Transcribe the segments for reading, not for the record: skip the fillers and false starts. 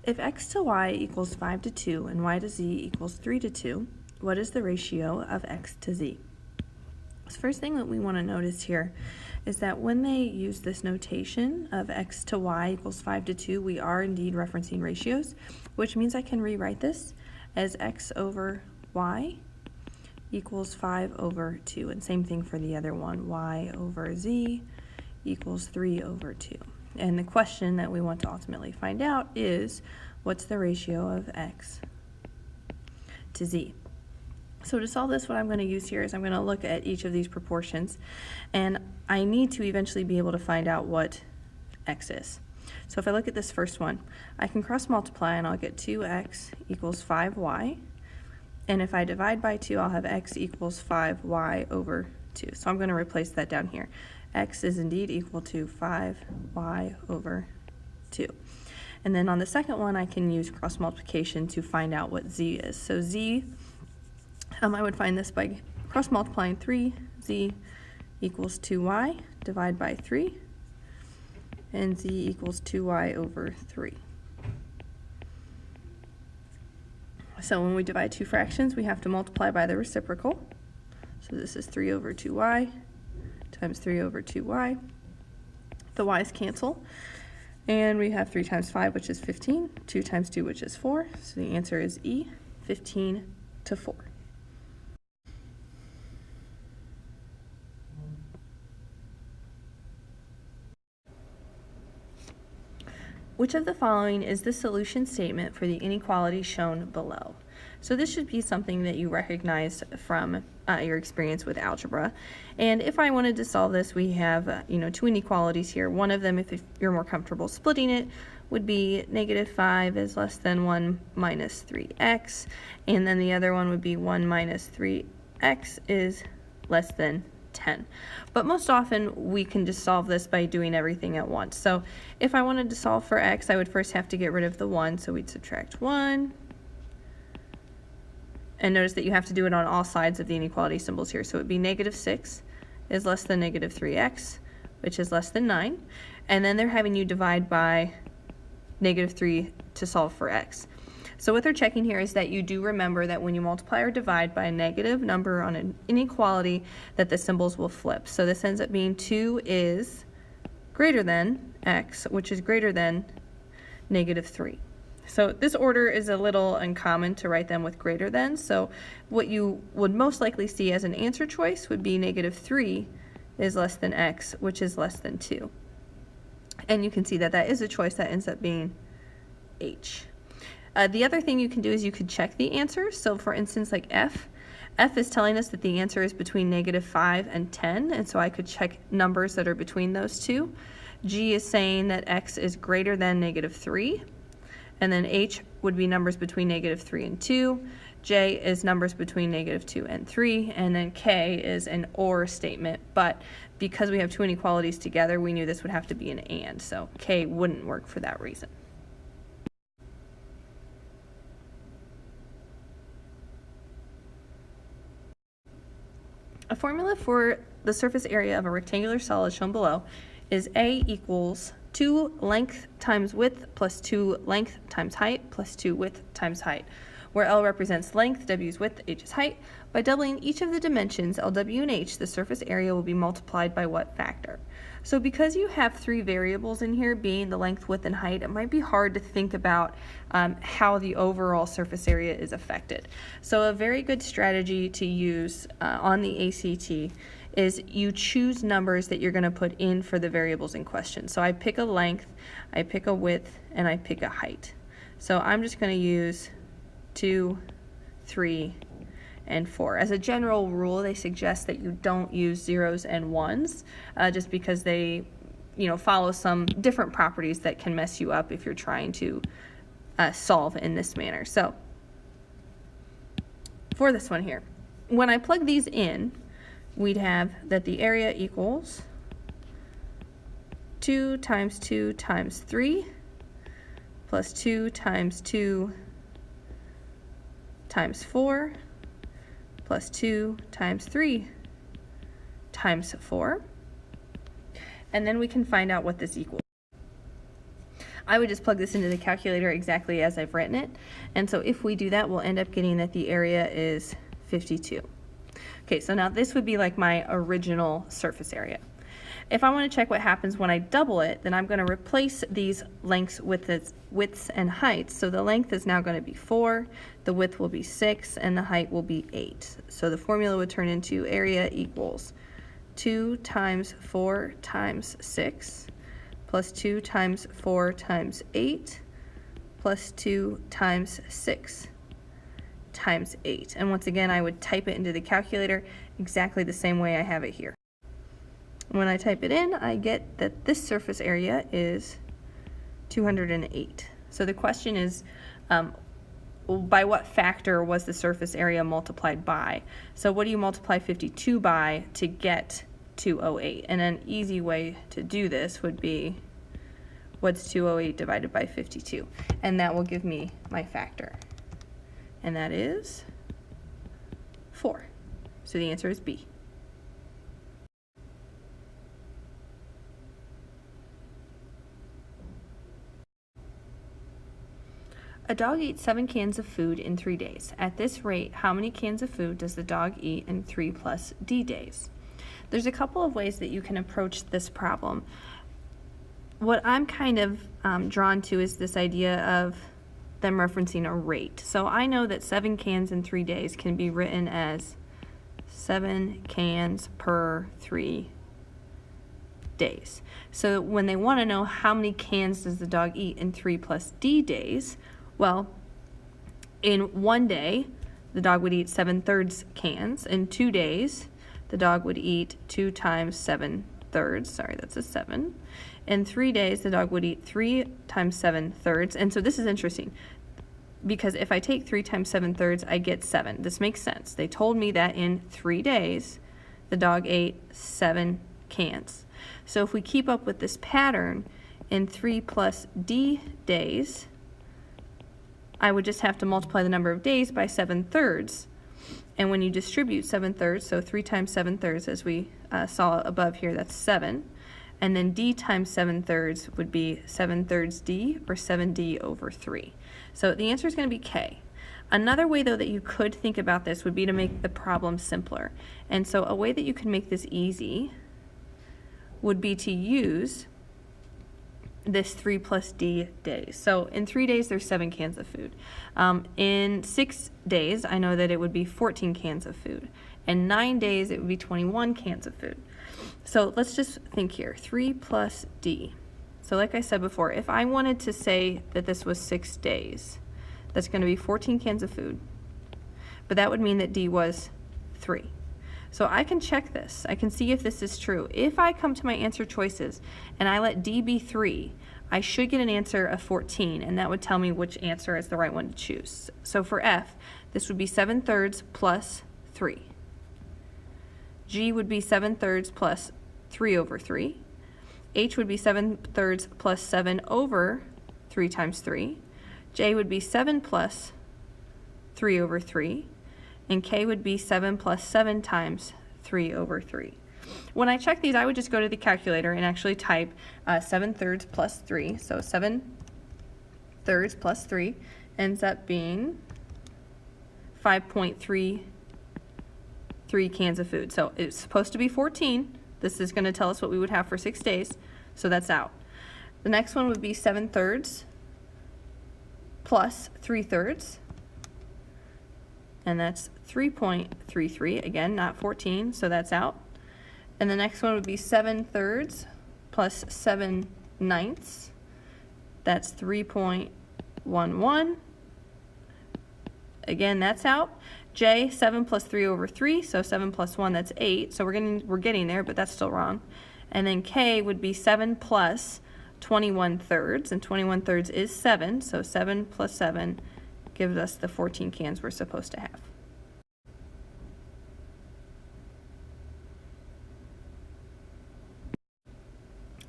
If x to y equals 5 to 2 and y to z equals 3 to 2, what is the ratio of x to z? The first thing that we want to notice here is that when they use this notation of x to y equals 5 to 2, we are indeed referencing ratios, which means I can rewrite this as x over y equals 5 over 2. And same thing for the other one, y over z equals 3 over 2. And the question that we want to ultimately find out is, what's the ratio of x to z? So to solve this, what I'm going to use here is I'm going to look at each of these proportions, and I need to eventually be able to find out what x is. So if I look at this first one, I can cross multiply and I'll get 2x equals 5y, and if I divide by 2, I'll have x equals 5y over 2. So I'm going to replace that down here. X is indeed equal to 5y over 2. And then on the second one, I can use cross multiplication to find out what z is. So z, I would find this by cross multiplying 3z equals 2y, divide by 3, and z equals 2y over 3. So when we divide two fractions, we have to multiply by the reciprocal. So this is 3 over 2y times 3 over 2y. The y's cancel, and we have 3 times 5, which is 15, 2 times 2, which is 4. So the answer is E, 15 to 4. Which of the following is the solution statement for the inequality shown below? So this should be something that you recognize from your experience with algebra. And if I wanted to solve this, we have two inequalities here. One of them, if you're more comfortable splitting it, would be -5 is less than 1 minus 3x, and then the other one would be 1 minus 3x is less than 10. But most often we can just solve this by doing everything at once. So if I wanted to solve for x, I would first have to get rid of the 1, so we'd subtract 1. And notice that you have to do it on all sides of the inequality symbols here. So it would be -6 is less than -3x, which is less than 9. And then they're having you divide by -3 to solve for x. So what they're checking here is that you do remember that when you multiply or divide by a negative number on an inequality, that the symbols will flip. So this ends up being 2 is greater than x, which is greater than -3. So this order is a little uncommon to write them with greater than. So what you would most likely see as an answer choice would be -3 is less than x, which is less than 2. And you can see that that is a choice that ends up being H. The other thing you can do is you could check the answers. So for instance, like F is telling us that the answer is between -5 and 10, and so I could check numbers that are between those two. G is saying that x is greater than -3, and then H would be numbers between -3 and 2. J is numbers between -2 and 3, and then K is an OR statement, but because we have two inequalities together, we knew this would have to be an AND, so K wouldn't work for that reason. A formula for the surface area of a rectangular solid shown below is A equals 2 length times width plus 2 length times height plus 2 width times height, where L represents length, W is width, H is height. By doubling each of the dimensions, L, W, and H, the surface area will be multiplied by what factor? So because you have three variables in here, being the length, width, and height, it might be hard to think about how the overall surface area is affected. So a very good strategy to use on the ACT is you choose numbers that you're going to put in for the variables in question. So I pick a length, I pick a width, and I pick a height. So I'm just going to use 2, 3, and 4. As a general rule, they suggest that you don't use zeros and ones just because they follow some different properties that can mess you up if you're trying to solve in this manner. So for this one here, when I plug these in, we'd have that the area equals 2 times 2 times 3 plus 2 times 2 times 4 plus 2 times 3 times 4. And then we can find out what this equals. I would just plug this into the calculator exactly as I've written it. And so if we do that, we'll end up getting that the area is 52. Okay, so now this would be like my original surface area. If I want to check what happens when I double it, then I'm going to replace these lengths with its widths and heights. So the length is now going to be 4, the width will be 6, and the height will be 8. So the formula would turn into area equals 2 times 4 times 6 plus 2 times 4 times 8 plus 2 times 6 times 8. And once again, I would type it into the calculator exactly the same way I have it here. When I type it in, I get that this surface area is 208. So the question is, by what factor was the surface area multiplied by? So what do you multiply 52 by to get 208? And an easy way to do this would be, what's 208 divided by 52? And that will give me my factor. And that is 4. So the answer is B. A dog eats 7 cans of food in 3 days. At this rate, how many cans of food does the dog eat in 3 plus D days? There's a couple of ways that you can approach this problem. What I'm kind of drawn to is this idea of them referencing a rate. So I know that 7 cans in 3 days can be written as 7 cans per 3 days. So when they want to know how many cans does the dog eat in 3 plus D days, well, in 1 day, the dog would eat 7/3 cans. In 2 days, the dog would eat 2 times 7/3. Sorry, that's a 7. In 3 days, the dog would eat 3 times 7/3. And so this is interesting, because if I take 3 times 7/3, I get 7. This makes sense. They told me that in 3 days, the dog ate 7 cans. So if we keep up with this pattern, in 3 plus D days, I would just have to multiply the number of days by 7/3. And when you distribute 7/3, so 3 times 7/3, as we saw above here, that's 7. And then D times 7/3 would be 7/3 D, or 7D over 3. So the answer is going to be K. Another way, though, that you could think about this would be to make the problem simpler. And so a way that you can make this easy would be to use this 3 plus D days. So in 3 days, there's 7 cans of food. In 6 days, I know that it would be 14 cans of food. In 9 days, it would be 21 cans of food. So let's just think here, 3 plus D. So like I said before, if I wanted to say that this was 6 days, that's going to be 14 cans of food. But that would mean that D was 3. So I can check this. I can see if this is true. If I come to my answer choices and I let D be 3, I should get an answer of 14, and that would tell me which answer is the right one to choose. So for F, this would be 7/3 plus 3. G would be 7/3 plus 3 over 3. H would be 7/3 plus 7 over 3 times 3. J would be 7 plus 3 over 3. And K would be 7 plus 7 times 3 over 3. When I check these, I would just go to the calculator and actually type 7/3 plus 3. So 7/3 plus 3 ends up being 5.33 cans of food. So it's supposed to be 14. This is going to tell us what we would have for 6 days. So that's out. The next one would be 7/3 plus 3/3. And that's 3.33, again, not 14, so that's out. And the next one would be 7/3 plus 7/9. That's 3.11. Again, that's out. J, 7 plus 3 over 3, so 7 plus 1, that's 8. So we're getting there, but that's still wrong. And then K would be 7 plus 21/3, and 21/3 is 7, so 7 plus 7 gives us the 14 cans we're supposed to have.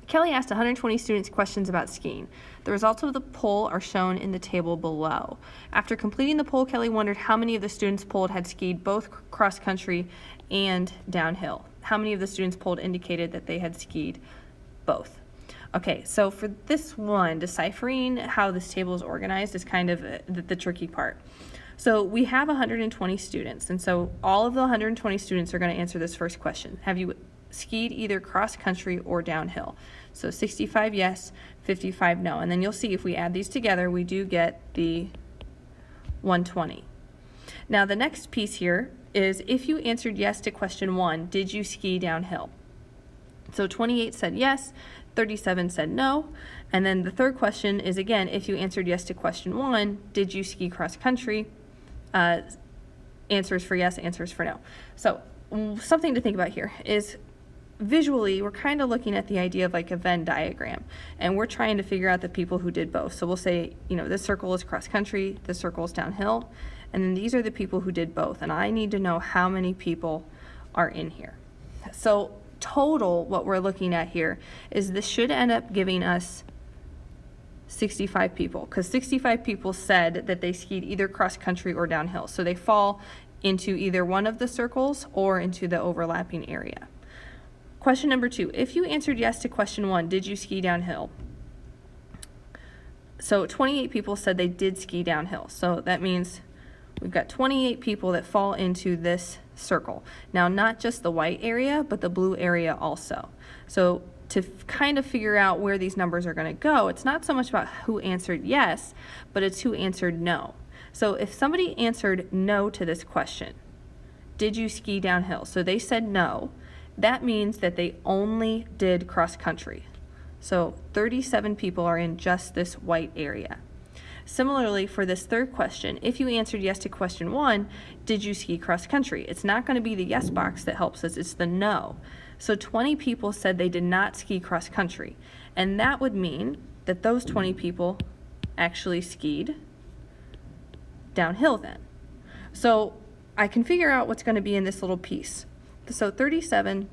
Kelly asked 120 students questions about skiing. The results of the poll are shown in the table below. After completing the poll, Kelly wondered how many of the students polled had skied both cross-country and downhill. How many of the students polled indicated that they had skied both? Okay, so for this one, deciphering how this table is organized is kind of the tricky part. So we have 120 students, and so all of the 120 students are going to answer this first question. Have you skied either cross-country or downhill? So 65 yes, 55 no. And then you'll see if we add these together, we do get the 120. Now the next piece here is if you answered yes to question 1, did you ski downhill? So 28 said yes, 37 said no, and then the third question is again, if you answered yes to question 1, did you ski cross-country? Answers for yes, answers for no. So something to think about here is visually we're kind of looking at the idea of like a Venn diagram, and we're trying to figure out the people who did both. So we'll say, you know, this circle is cross-country, this circle is downhill, and then these are the people who did both, and I need to know how many people are in here. So total, what we're looking at here is this should end up giving us 65 people, because 65 people said that they skied either cross-country or downhill. So they fall into either one of the circles or into the overlapping area. Question number 2, if you answered yes to question 1, did you ski downhill? So 28 people said they did ski downhill. So that means we've got 28 people that fall into this circle. Now, not just the white area, but the blue area also. So to kind of figure out where these numbers are going to go, it's not so much about who answered yes, but it's who answered no. So if somebody answered no to this question, did you ski downhill? So they said no. That means that they only did cross-country. So 37 people are in just this white area. Similarly, for this third question, if you answered yes to question 1, did you ski cross-country? It's not going to be the yes box that helps us, it's the no. So 20 people said they did not ski cross-country, and that would mean that those 20 people actually skied downhill then. So I can figure out what's going to be in this little piece. So 37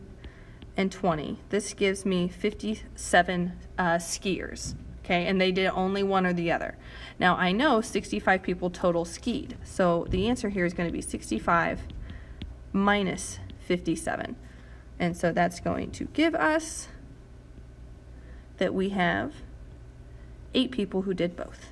and 20, this gives me 57 skiers. Okay, and they did only one or the other. Now I know 65 people total skied, so the answer here is going to be 65 minus 57. And so that's going to give us that we have 8 people who did both.